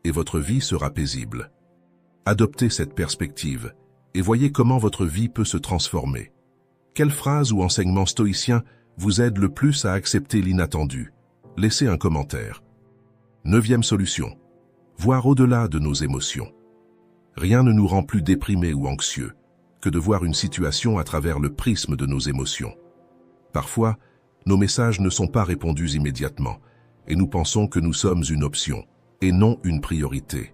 et votre vie sera paisible. Adoptez cette perspective et voyez comment votre vie peut se transformer. Quelle phrase ou enseignement stoïcien vous aide le plus à accepter l'inattendu? Laissez un commentaire. 9e solution. Voir au-delà de nos émotions. Rien ne nous rend plus déprimés ou anxieux que de voir une situation à travers le prisme de nos émotions. Parfois, nos messages ne sont pas répondus immédiatement et nous pensons que nous sommes une option et non une priorité.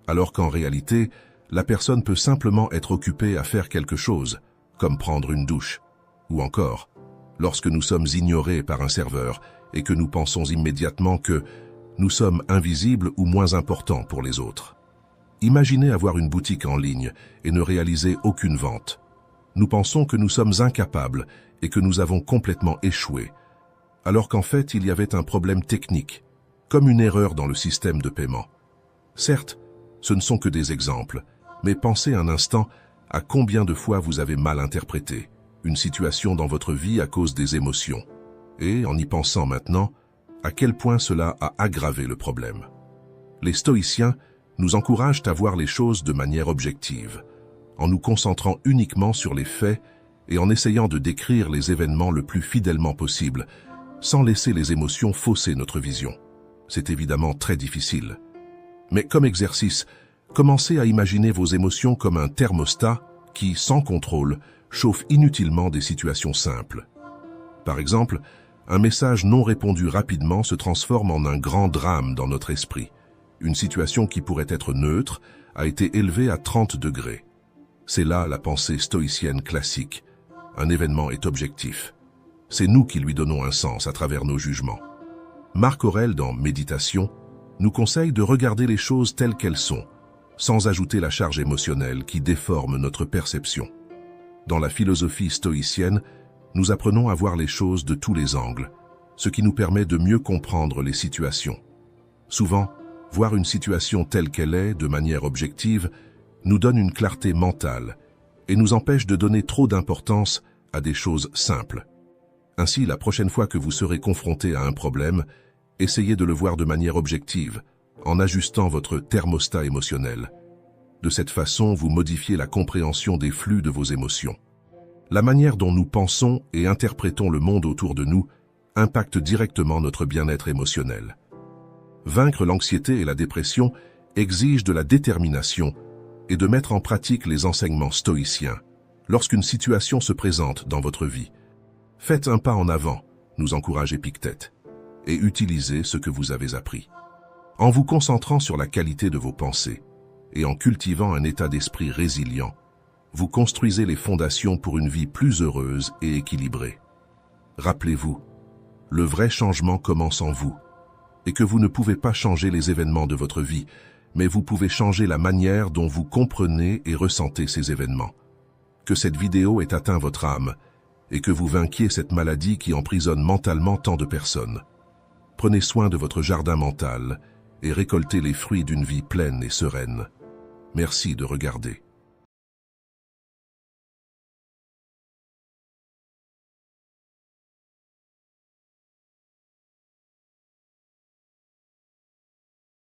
Alors qu'en réalité, la personne peut simplement être occupée à faire quelque chose, comme prendre une douche. Ou encore, lorsque nous sommes ignorés par un serveur et que nous pensons immédiatement que nous sommes invisibles ou moins importants pour les autres. Imaginez avoir une boutique en ligne et ne réaliser aucune vente. Nous pensons que nous sommes incapables et que nous avons complètement échoué, alors qu'en fait il y avait un problème technique, comme une erreur dans le système de paiement. Certes, ce ne sont que des exemples, mais pensez un instant à combien de fois vous avez mal interprété une situation dans votre vie à cause des émotions, et en y pensant maintenant, à quel point cela a aggravé le problème. Les stoïciens nous encouragent à voir les choses de manière objective, en nous concentrant uniquement sur les faits et en essayant de décrire les événements le plus fidèlement possible, sans laisser les émotions fausser notre vision. C'est évidemment très difficile. Mais comme exercice, commencez à imaginer vos émotions comme un thermostat qui, sans contrôle, chauffe inutilement des situations simples. Par exemple, un message non répondu rapidement se transforme en un grand drame dans notre esprit. Une situation qui pourrait être neutre a été élevée à 30 degrés. C'est là la pensée stoïcienne classique. Un événement est objectif. C'est nous qui lui donnons un sens à travers nos jugements. Marc Aurèle, dans Méditation, nous conseille de regarder les choses telles qu'elles sont, sans ajouter la charge émotionnelle qui déforme notre perception. Dans la philosophie stoïcienne, nous apprenons à voir les choses de tous les angles, ce qui nous permet de mieux comprendre les situations. Souvent, voir une situation telle qu'elle est, de manière objective, nous donne une clarté mentale et nous empêche de donner trop d'importance à des choses simples. Ainsi, la prochaine fois que vous serez confronté à un problème, essayez de le voir de manière objective, en ajustant votre thermostat émotionnel. De cette façon, vous modifiez la compréhension des flux de vos émotions. La manière dont nous pensons et interprétons le monde autour de nous impacte directement notre bien-être émotionnel. Vaincre l'anxiété et la dépression exige de la détermination et de mettre en pratique les enseignements stoïciens. Lorsqu'une situation se présente dans votre vie, faites un pas en avant, nous encourage Épictète, et utilisez ce que vous avez appris. En vous concentrant sur la qualité de vos pensées et en cultivant un état d'esprit résilient, vous construisez les fondations pour une vie plus heureuse et équilibrée. Rappelez-vous, le vrai changement commence en vous, et que vous ne pouvez pas changer les événements de votre vie, mais vous pouvez changer la manière dont vous comprenez et ressentez ces événements. Que cette vidéo ait atteint votre âme, et que vous vainquiez cette maladie qui emprisonne mentalement tant de personnes. Prenez soin de votre jardin mental et récoltez les fruits d'une vie pleine et sereine. Merci de regarder.